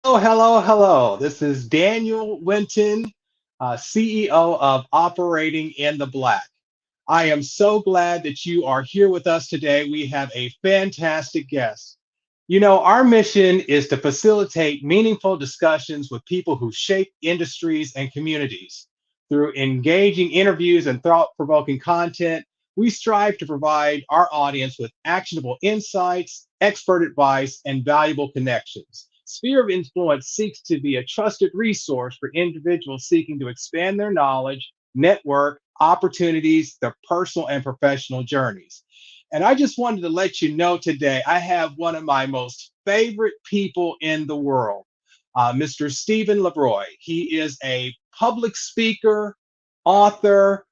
Hello, hello. This is Daniel Winton, CEO of Operating in the Black. I am so glad that you are here with us today. We have a fantastic guest. Our mission is to facilitate meaningful discussions with people who shape industries and communities. Through engaging interviews and thought provoking content, we strive to provide our audience with actionable insights, expert advice, and valuable connections. Sphere of Influence seeks to be a trusted resource for individuals seeking to expand their knowledge, network, opportunities, their personal and professional journeys. And I just wanted to let you know today, I have one of my most favorite people in the world, Mr. Stephen LeBroi. He is a public speaker, author.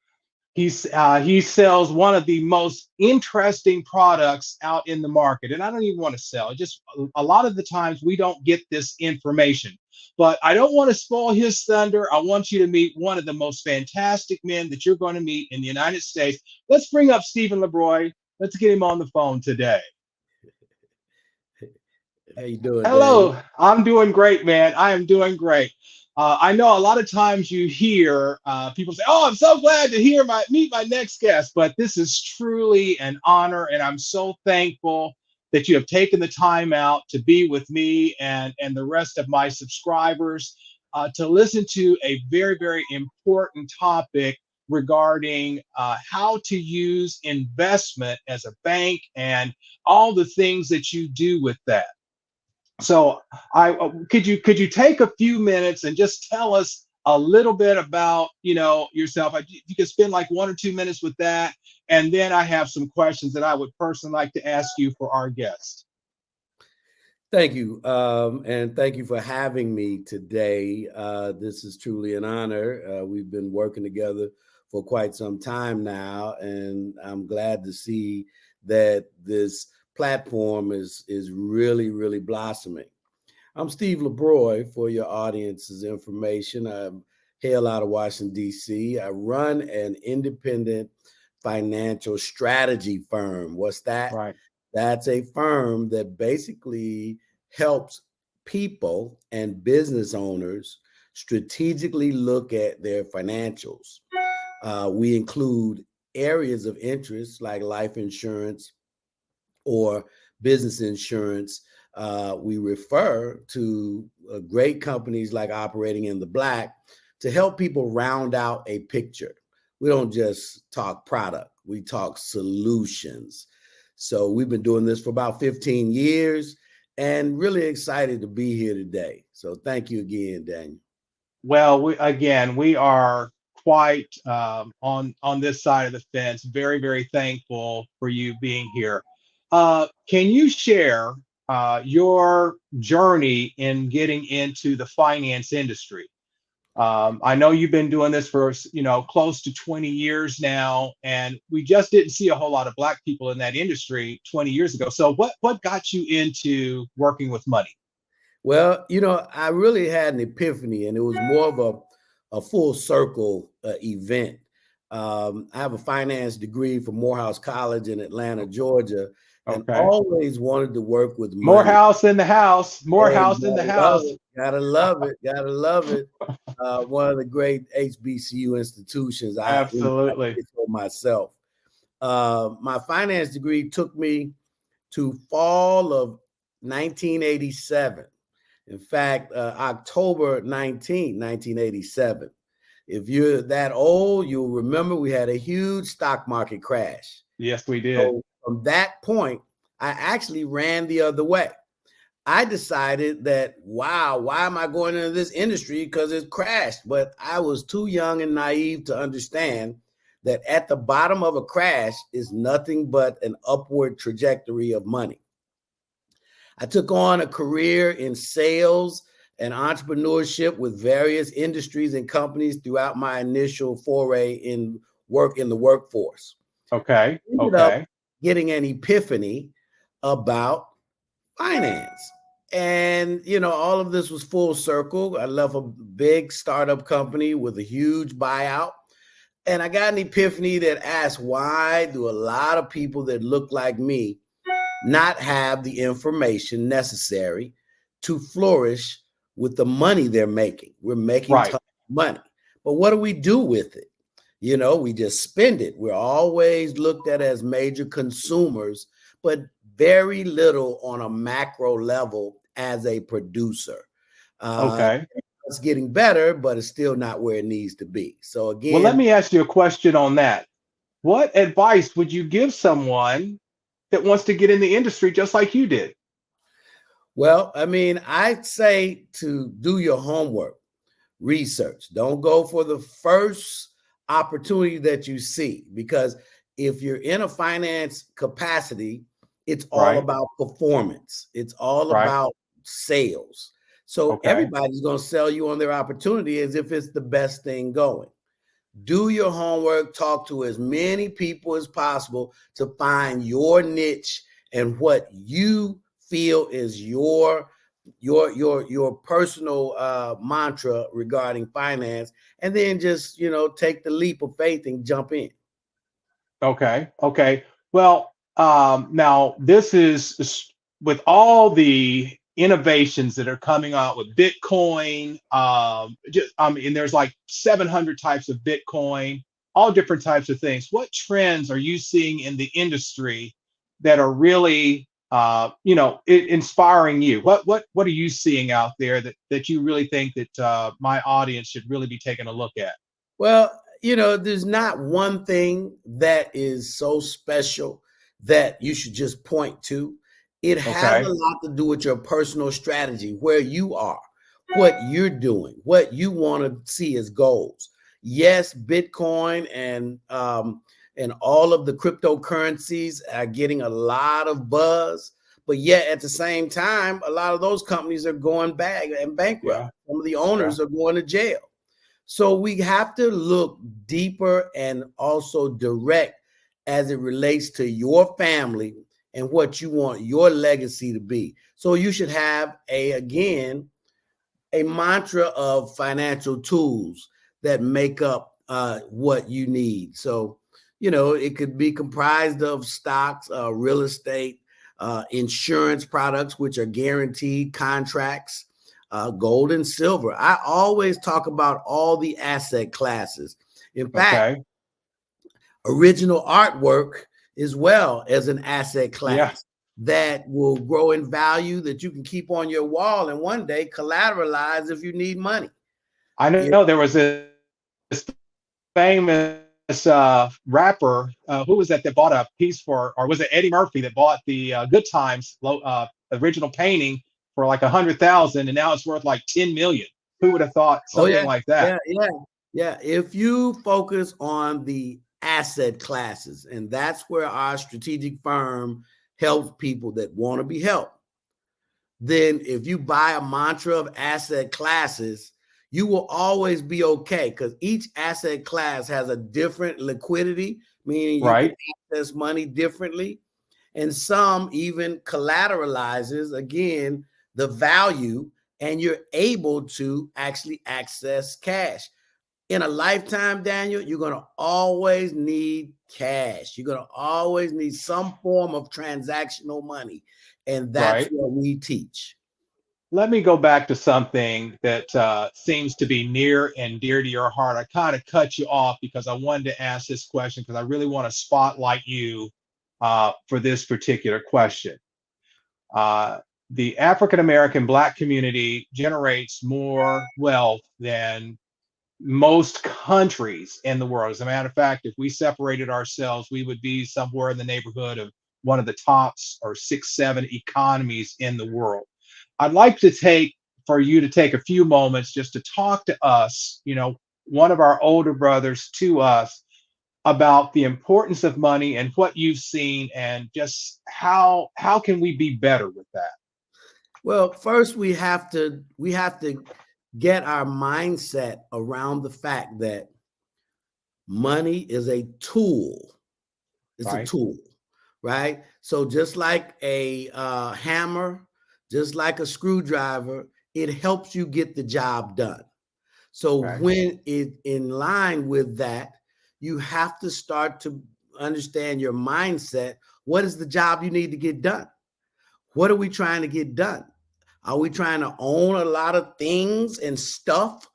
He sells one of the most interesting products out in the market, and I don't even want to sell. Just a lot of the times we don't get this information, but I don't want to spoil his thunder. I want you to meet one of the most fantastic men that you're going to meet in the United States. Let's bring up Stephen LeBroi. Let's get him on the phone today. How you doing, Daniel? Hello, I'm doing great, man. I am doing great. I know a lot of times you hear people say, "Oh, I'm so glad to meet my next guest," but this is truly an honor, and I'm so thankful that you have taken the time out to be with me and the rest of my subscribers to listen to a very, very important topic regarding how to use investment as a bank and all the things that you do with that. So I could you take a few minutes and just tell us a little bit about yourself? You could spend like 1 or 2 minutes with that, and then I have some questions that I would personally like to ask you for our guest. Thank you. And thank you for having me today. This is truly an honor. We've been working together for quite some time now, and I'm glad to see that this platform is really, really blossoming. I'm Steve LeBroi for your audience's information. I hail out of Washington, D.C. I run an independent financial strategy firm. What's that? Right. That's a firm that basically helps people and business owners strategically look at their financials. We include areas of interest like life insurance or business insurance. We refer to great companies like Operating in the Black to help people round out a picture. We don't just talk product, we talk solutions. So we've been doing this for about 15 years and really excited to be here today. So thank you again, Daniel. Well, we are quite on this side of the fence. Very, very thankful for you being here. Can you share your journey in getting into the finance industry? I know you've been doing this for close to 20 years now, and we just didn't see a whole lot of Black people in that industry 20 years ago. So what got you into working with money? Well, I really had an epiphany, and it was more of a full circle event. I have a finance degree from Morehouse College in Atlanta, Georgia, and Okay. always wanted to work with money. Morehouse in the house. Hey, Morehouse in the gotta love house. it. Gotta love it. Gotta love it. One of the great HBCU institutions. I Absolutely. did for myself. My finance degree took me to fall of 1987. In fact, October 1987. If you're that old, you'll remember we had a huge stock market crash. Yes, we did. So from that point, I actually ran the other way. I decided that, wow, why am I going into this industry? Because it crashed. But I was too young and naive to understand that at the bottom of a crash is nothing but an upward trajectory of money. I took on a career in sales and entrepreneurship with various industries and companies throughout my initial foray in the workforce. Okay. Ended up Okay. getting an epiphany about finance. And, all of this was full circle. I left a big startup company with a huge buyout. And I got an epiphany that asked, why do a lot of people that look like me not have the information necessary to flourish with the money they're making. We're making Right. ton of money. But what do we do with it? You know, we just spend it. We're always looked at as major consumers, but very little on a macro level as a producer. Uh, Okay. it's getting better, but it's still not where it needs to be. So Well, let again, me ask you a question on that. What advice would you give someone that wants to get in the industry just like you did? well, I mean, I'd say to do your homework, research. Don't go for the first opportunity that you see, because if you're in a finance capacity, it's all Right. about performance. It's all Right. about sales. So Okay. everybody's going to sell you on their opportunity as if it's the best thing going. Do your homework, talk to as many people as possible to find your niche and what you feel is your personal mantra regarding finance, and then just take the leap of faith and jump in. Okay. Okay. Well, now this is with all the innovations that are coming out with Bitcoin. I mean, there's like 700 types of Bitcoin, all different types of things. What trends are you seeing in the industry that are really, inspiring you? What are you seeing out there that you really think that my audience should really be taking a look at? Well, there's not one thing that is so special that you should just point to. It has a Okay. lot to do with your personal strategy, where you are, what you're doing, what you want to see as goals. Yes, Bitcoin and all of the cryptocurrencies are getting a lot of buzz, but yet at the same time, a lot of those companies are going bad and bankrupt. Yeah. Some of the Yeah. owners are going to jail. So we have to look deeper and also direct as it relates to your family and what you want your legacy to be. So you should have a mantra of financial tools that make up what you need. So, it could be comprised of stocks, real estate, insurance products, which are guaranteed contracts, gold and silver. I always talk about all the asset classes. In fact, Okay. original artwork as well as an asset Yeah. class that will grow in value, that you can keep on your wall and one day collateralize if you need money. I Yeah. know there was this famous rapper. Who was that bought a piece for, or was it Eddie Murphy that bought the Good Times original painting for like 100,000, and now it's worth like 10 million? Who would have thought Oh something yeah, like that? yeah, yeah, yeah. If you focus on the asset classes, and that's where our strategic firm helps people that want to be helped, then if you buy a mantra of asset classes, you will always be okay, because each asset class has a different liquidity, meaning you can Right. access money differently. And some even collateralizes, again, the value, and you're able to actually access cash. In a lifetime, Daniel, you're going to always need cash. You're going to always need some form of transactional money. And that's Right. what we teach. Let me go back to something that seems to be near and dear to your heart. I kind of cut you off because I wanted to ask this question because I really want to spotlight you for this particular question. Uh, the African American Black community generates more wealth than most countries in the world. As a matter of fact, if we separated ourselves, we would be somewhere in the neighborhood of one of the top or 6, 7 economies in the world. I'd like to take for you to take a few moments just to talk to us, one of our older brothers to us, about the importance of money and what you've seen, and just how can we be better with that. Well, first we have to get our mindset around the fact that money is a tool. It's a Right. tool, right? So just like a hammer, just like a screwdriver, it helps you get the job done. So Okay. when it in line with that, you have to start to understand your mindset. What is the job you need to get done? What are we trying to get done? Are we trying to own a lot of things and stuff,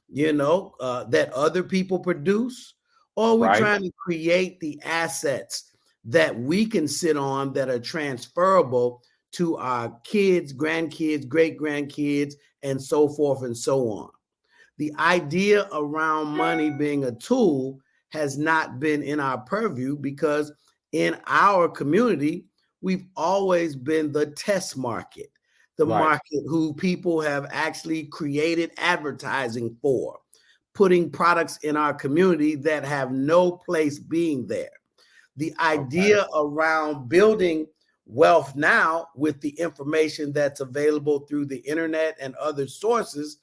that other people produce? Or are we Right. trying to create the assets that we can sit on that are transferable to our kids, grandkids, great grandkids, and so forth and so on? The idea around money being a tool has not been in our purview because in our community, we've always been the test market, the Right. market who people have actually created advertising for, putting products in our community that have no place being there. The Okay. idea around building wealth now with the information that's available through the internet and other sources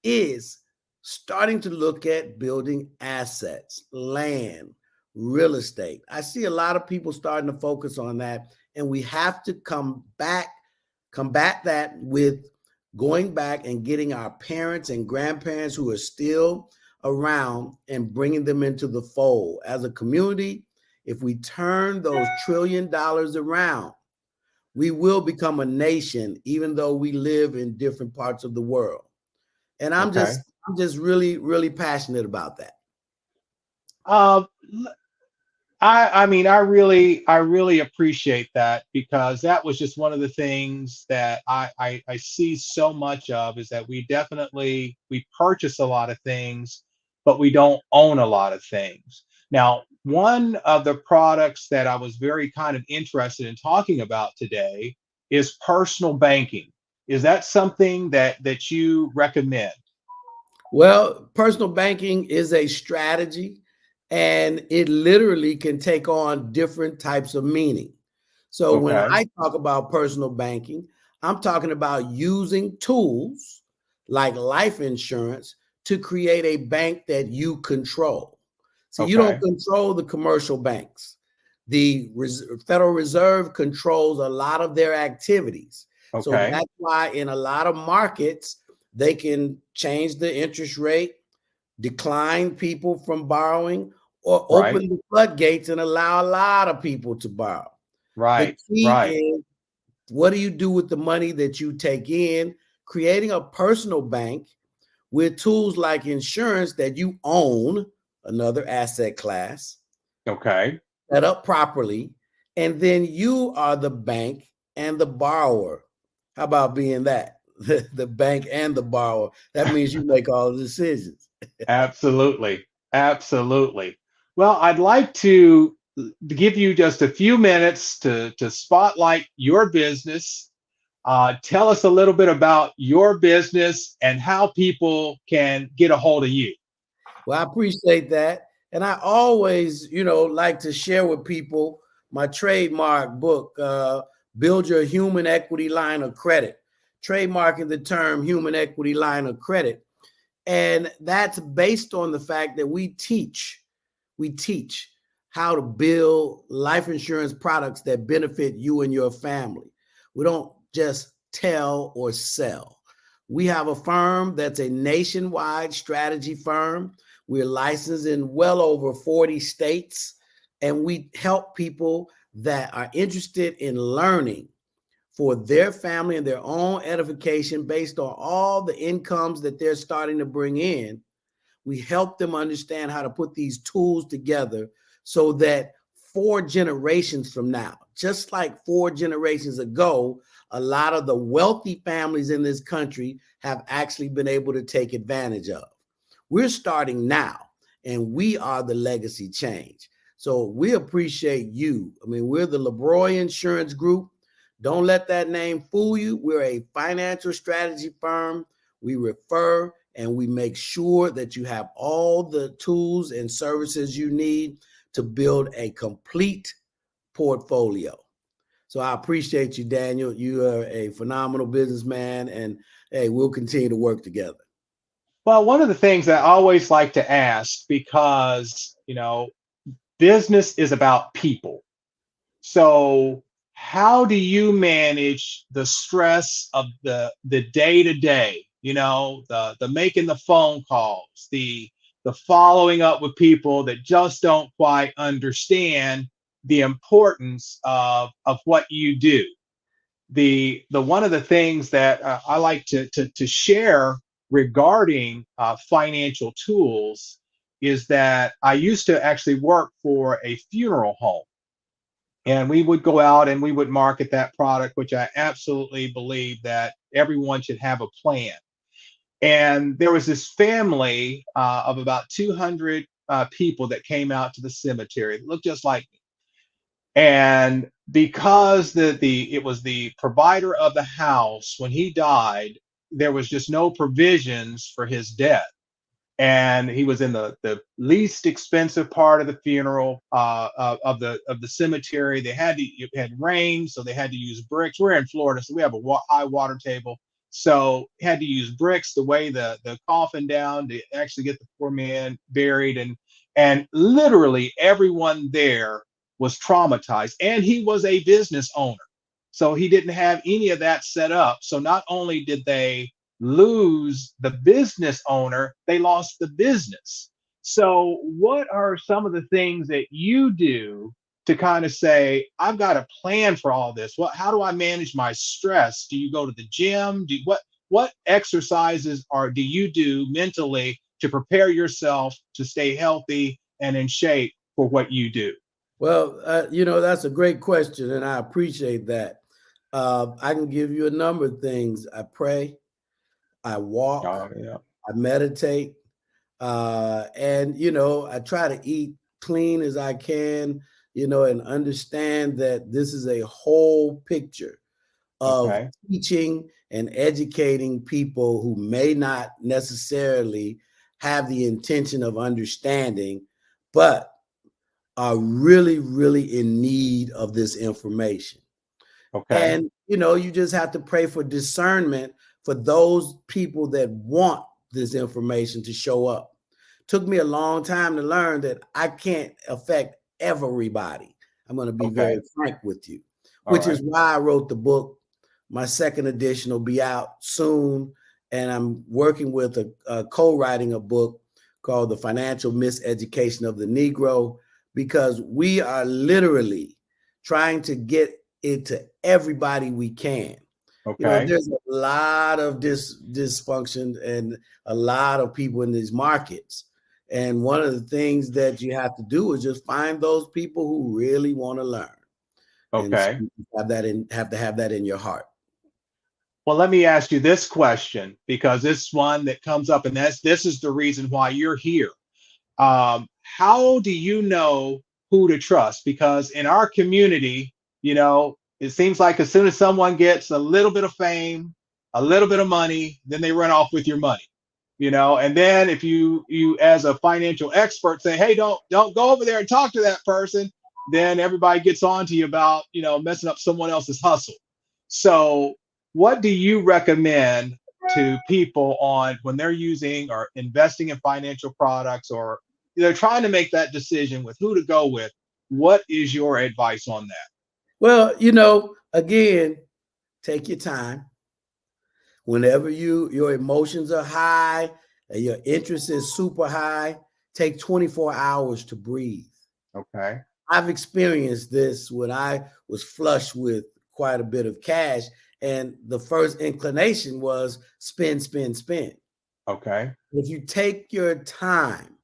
is starting to look at building assets, land, real estate. I see a lot of people starting to focus on that, and we have to combat that with going back and getting our parents and grandparents who are still around and bringing them into the fold. As a community, if we turn those $1 trillion around, we will become a nation, even though we live in different parts of the world. And I'm Okay. just I'm just really, really passionate about that. Um, I mean, I really appreciate that because that was just one of the things that I see so much of is that we purchase a lot of things, but we don't own a lot of things. Now, one of the products that I was very kind of interested in talking about today is personal banking. Is that something that you recommend? Well, personal banking is a strategy and it literally can take on different types of meaning. So when Okay. I talk about personal banking, I'm talking about using tools like life insurance to create a bank that you control. So you don't Okay. control the commercial banks. The Federal Reserve controls a lot of their activities. So Okay. that's why in a lot of markets, they can change the interest rate, decline people from borrowing, or Right. open the floodgates and allow a lot of people to borrow. The Right. key Right. is, what do you do with the money that you take in? Creating a personal bank with tools like insurance that you own, another asset class, Okay. set up properly, and then you are the bank and the borrower. How about being that? The bank and the borrower. That means you make all the decisions. Absolutely. Absolutely. Well, I'd like to give you just a few minutes to spotlight your business. Tell us a little bit about your business and how people can get a hold of you. Well, I appreciate that. And I always, like to share with people my trademark book, Build Your Human Equity Line of Credit, trademarking the term human equity line of credit. And that's based on the fact that we teach how to build life insurance products that benefit you and your family. We don't just tell or sell. We have a firm that's a nationwide strategy firm. We're licensed in well over 40 states, and we help people that are interested in learning for their family and their own edification based on all the incomes that they're starting to bring in. We help them understand how to put these tools together so that 4 generations from now, just like 4 generations ago, a lot of the wealthy families in this country have actually been able to take advantage of. We're starting now, and we are the legacy change. So we appreciate you. I mean, we're the LeBroi Insurance Group. Don't let that name fool you. We're a financial strategy firm. We refer and we make sure that you have all the tools and services you need to build a complete portfolio. So I appreciate you, Daniel. You are a phenomenal businessman, and hey, we'll continue to work together. Well, one of the things I always like to ask because, business is about people. So, how do you manage the stress of the day to day? The making the phone calls, the following up with people that just don't quite understand the importance of what you do. the one of the things that I like to share regarding financial tools is that I used to actually work for a funeral home, and we would go out and we would market that product, which I absolutely believe that everyone should have a plan. And there was this family of about 200 people that came out to the cemetery. It looked just like me. And because the it was the provider of the house, when he died, there was just no provisions for his death, and he was in the least expensive part of the funeral of the cemetery. They had to it had rain, so they had to use bricks. We're in Florida, so we have a high water table, so had to use bricks to weigh the coffin down to actually get the poor man buried, and literally everyone there was traumatized, and he was a business owner, so he didn't have any of that set up. So not only did they lose the business owner, they lost the business. So, what are some of the things that you do to kind of say, I've got a plan for all this? How do I manage my stress? Do you go to the gym? What exercises do you do mentally to prepare yourself to stay healthy and in shape for what you do? Well, that's a great question, and I appreciate that. I can give you a number of things. I pray, I walk, Oh, yeah. I meditate, and I try to eat clean as I can, and understand that this is a whole picture of Okay. teaching and educating people who may not necessarily have the intention of understanding, but are really, really in need of this information. Okay. And, you just have to pray for discernment for those people that want this information to show up. Took me a long time to learn that I can't affect everybody. I'm going to be very Okay. frank with you, All which is right. why I wrote the book. My second edition will be out soon. And I'm working with a co-writing a book called The Financial Miseducation of the Negro, because we are literally trying to get it to everybody we can. Okay. There's a lot of dysfunction and a lot of people in these markets. And one of the things that you have to do is just find those people who really want to learn. And so Okay. you have to have that in your heart. Well, let me ask you this question, because this one that comes up, and this is the reason why you're here. How do you know who to trust? Because in our community, it seems like as soon as someone gets a little bit of fame, a little bit of money, then they run off with your money. And then if you as a financial expert say, hey, don't go over there and talk to that person, then everybody gets on to you about messing up someone else's hustle. So what do you recommend to people on when they're using or investing in financial products, or they're trying to make that decision with who to go with? What is your advice on that? Well, again, take your time. Whenever your emotions are high and your interest is super high, take 24 hours to breathe. Okay. I've experienced this when I was flush with quite a bit of cash, and the first inclination was spend, spend, spend. Okay. If you take your time,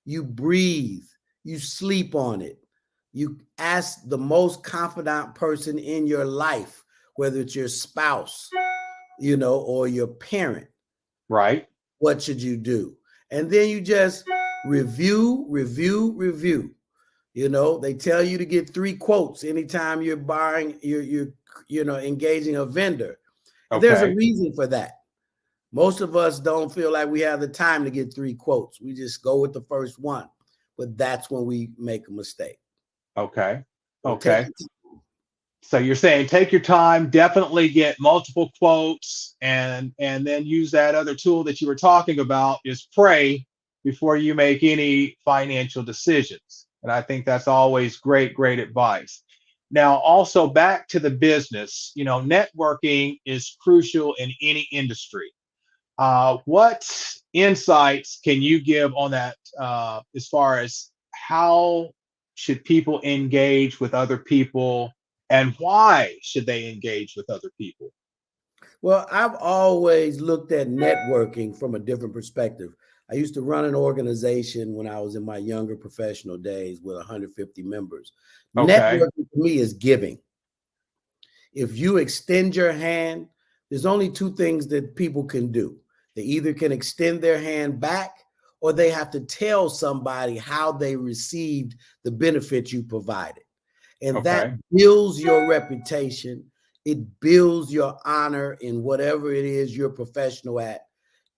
you breathe, you sleep on it, you ask the most confidant person in your life, whether it's your spouse, or your parent, Right. what should you do? And then you just review, review, review. They tell you to get 3 quotes anytime you're buying, you're engaging a vendor. And there's a Okay. reason for that. Most of us don't feel like we have the time to get 3 quotes. We just go with the first one. But that's when we make a mistake. Okay. So take Okay. your time. So you're saying take your time, definitely get multiple quotes, and then use that other tool that you were talking about, is pray before you make any financial decisions. And I think that's always great, great advice. Now, also back to the business, networking is crucial in any industry. What insights can you give on that, as far as how should people engage with other people and why should they engage with other people? Well, I've always looked at networking from a different perspective. I used to run an organization when I was in my younger professional days with 150 members. Okay. Networking to me is giving. If you extend your hand, there's only two things that people can do. They either can extend their hand back, or they have to tell somebody how they received the benefit you provided. And that Okay. builds your reputation. It builds your honor in whatever it is you're professional at.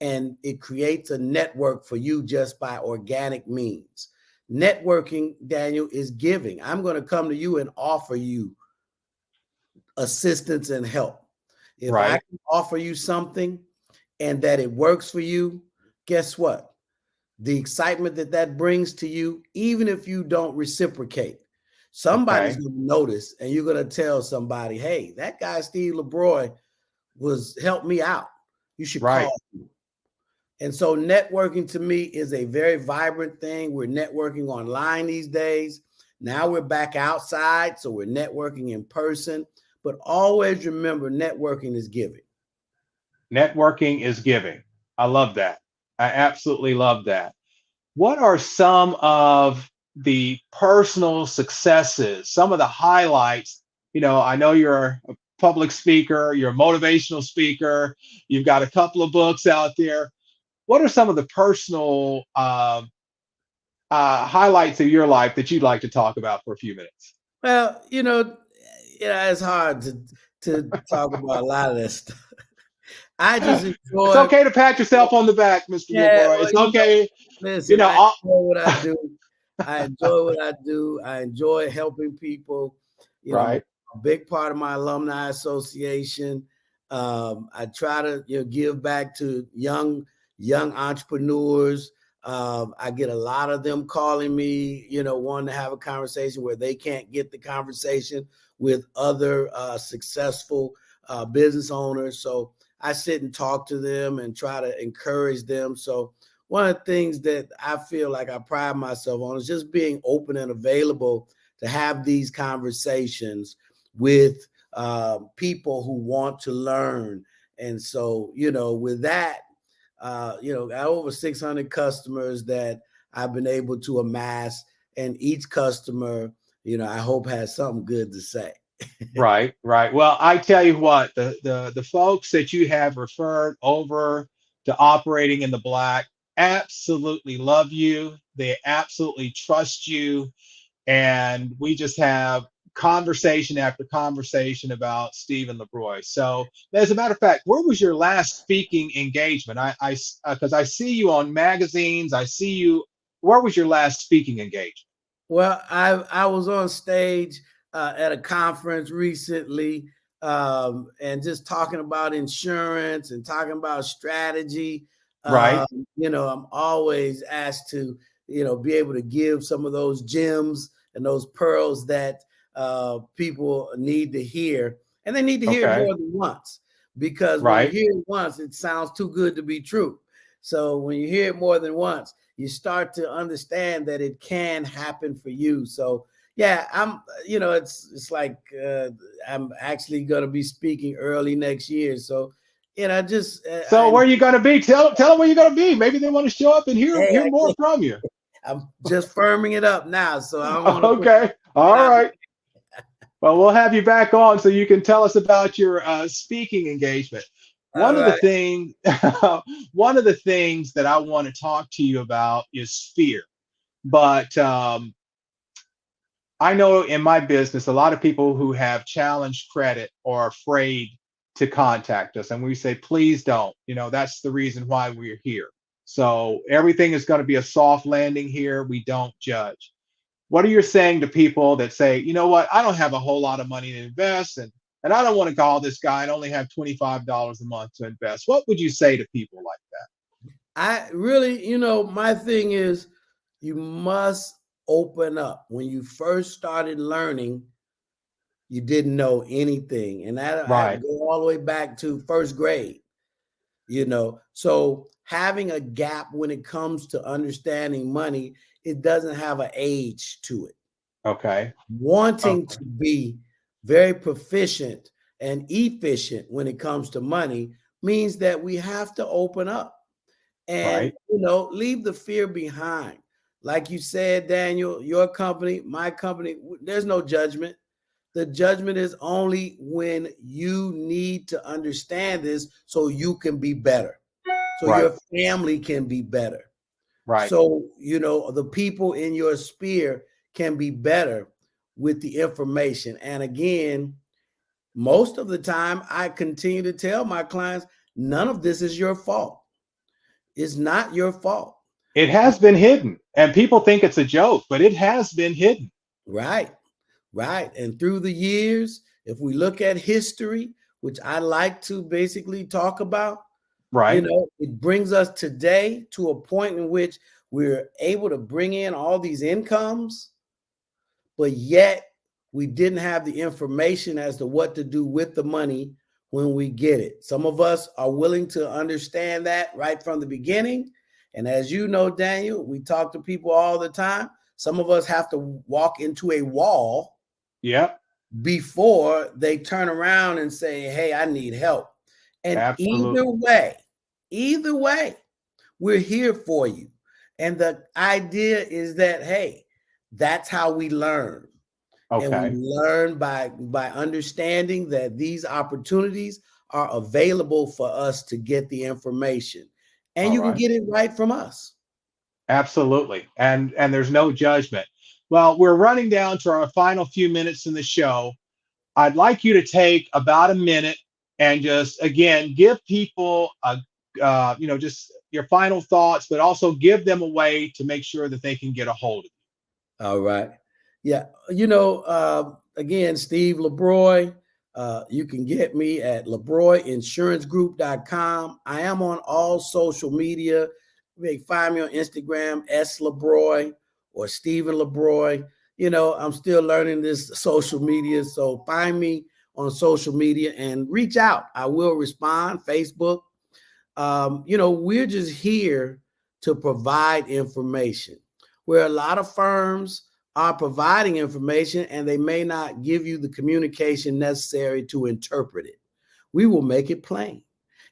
And it creates a network for you just by organic means. Networking, Daniel, is giving. I'm going to come to you and offer you assistance and help. If I Right. can offer you something and that it works for you, guess what? The excitement that that brings to you, even if you don't reciprocate, somebody's Okay. going to notice, and you're going to tell somebody, hey, that guy, Steve LeBroi, helped me out. You should Right. call him. And so networking to me is a very vibrant thing. We're networking online these days. Now we're back outside, so we're networking in person. But always remember, networking is giving. Networking is giving. I love that. I absolutely love that. What are some of the personal successes, some of the highlights? I know you're a public speaker, you're a motivational speaker, you've got a couple of books out there. What are some of the personal highlights of your life that you'd like to talk about for a few minutes? Well, it's hard to talk about a lot of that stuff. I just It's enjoy. okay to pat yourself on the back, Mr. Yeah, LeBroy. well, It's okay. You listen, know, I all, enjoy what I do. I enjoy what I do. I enjoy helping people. I'm a right. big part of my alumni association. I try to give back to young entrepreneurs. I get a lot of them calling me, wanting to have a conversation where they can't get the conversation with other successful business owners. So I sit and talk to them and try to encourage them. So one of the things that I feel like I pride myself on is just being open and available to have these conversations with people who want to learn. And so, with that, I got over 600 customers that I've been able to amass, and each customer, I hope has something good to say. Right, right. Well, I tell you what, the folks that you have referred over to operating in the black absolutely love you. They absolutely trust you. And we just have conversation after conversation about Stephen LeBroi. So, as a matter of fact, where was your last speaking engagement? Because I see you on magazines. I see you. Where was your last speaking engagement? Well, I was on stage at a conference recently, and just talking about insurance and talking about strategy. Right. I'm always asked to be able to give some of those gems and those pearls that people need to hear, and they need to hear it Okay. more than once, because when you Right. hear it once, it sounds too good to be true. So when you hear it more than once, you start to understand that it can happen for you. So yeah, it's like I'm actually going to be speaking early next year. So, just So where are you going to be? Tell them where you're going to be. Maybe they want to show up and hear more from you. I'm just firming it up now, so I don't want to put Okay. it All out. right. Well, we'll have you back on so you can tell us about your speaking engagement. All One of the right. things, one of the things that I want to talk to you about is fear. But I know in my business, a lot of people who have challenged credit are afraid to contact us, and we say, please don't. That's the reason why we're here. So everything is going to be a soft landing here. We don't judge. What are you saying to people that say, you know what, I don't have a whole lot of money to invest, and I don't want to call this guy and only have $25 a month to invest? What would you say to people like that? I really, my thing is you must open up. When you first started learning, you didn't know anything. And that I Right. go all the way back to first grade, So having a gap when it comes to understanding money, it doesn't have an age to it. Okay. Wanting Okay. to be very proficient and efficient when it comes to money means that we have to open up and, Right. leave the fear behind. Like you said, Daniel, your company, my company, there's no judgment. The judgment is only when you need to understand this so you can be better, so Right. your family can be better. Right. So, the people in your sphere can be better with the information. And again, most of the time, I continue to tell my clients, none of this is your fault. It's not your fault. It has been hidden, and people think it's a joke, but it has been hidden. Right, right. And through the years, if we look at history, which I like to basically talk about, Right. it brings us today to a point in which we're able to bring in all these incomes, but yet we didn't have the information as to what to do with the money when we get it. Some of us are willing to understand that right from the beginning. And as you know, Daniel, we talk to people all the time. Some of us have to walk into a wall Yep. before they turn around and say, hey, I need help. And Absolutely. either way, we're here for you. And the idea is that, hey, that's how we learn. And we Okay. learn by understanding that these opportunities are available for us to get the information. And All you can right. get it right from us. Absolutely. And there's no judgment. Well, we're running down to our final few minutes in the show. I'd like you to take about a minute and just again give people a just your final thoughts, but also give them a way to make sure that they can get a hold of All right. Yeah. Again, Steve LeBroi. You can get me at LeBroiInsuranceGroup.com. I am on all social media. You may find me on Instagram, S. LeBroi or Stephen LeBroi. I'm still learning this social media. So find me on social media and reach out. I will respond. Facebook. We're just here to provide information where a lot of firms are providing information and they may not give you the communication necessary to interpret it. We will make it plain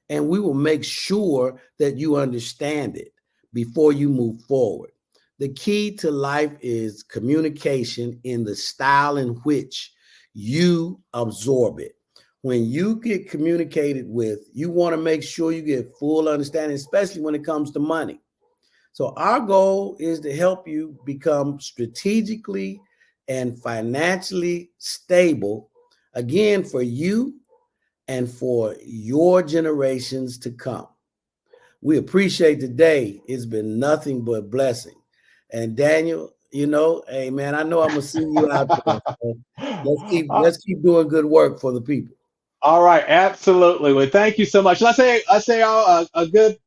and we will make sure that you understand it before you move forward. The key to life is communication in the style in which you absorb it. When you get communicated with, you want to make sure you get full understanding, especially when it comes to money. So our goal is to help you become strategically and financially stable, again, for you and for your generations to come. We appreciate the day. It's been nothing but blessing. And Daniel, hey man, I know I'm gonna see you out there. So let's keep you. let's keep doing good work for the people. All right, absolutely. Well, thank you so much. I say a good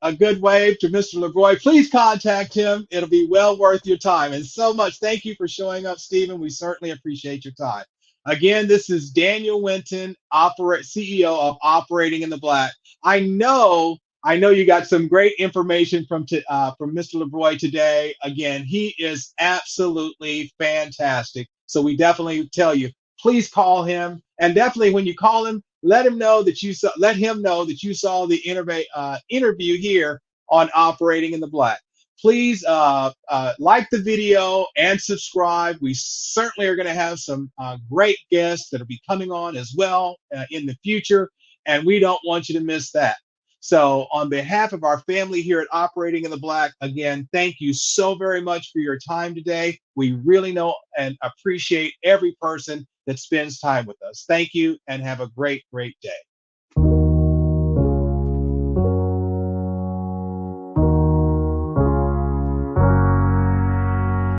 wave to Mr. LeBroi. Please contact him. It'll be well worth your time. And so much. Thank you for showing up, Stephen. We certainly appreciate your time. Again, this is Daniel Winton, CEO of Operating in the Black. I know you got some great information from Mr. LeBroi today. Again, he is absolutely fantastic. So we definitely tell you, please call him, and definitely when you call him, let him know that you saw the interview here on Operating in the Black. Please like the video and subscribe. We certainly are going to have some great guests that'll be coming on as well in the future, and we don't want you to miss that. So, on behalf of our family here at Operating in the Black, again, thank you so very much for your time today. We really know and appreciate every person that spends time with us. Thank you and have a great, great day.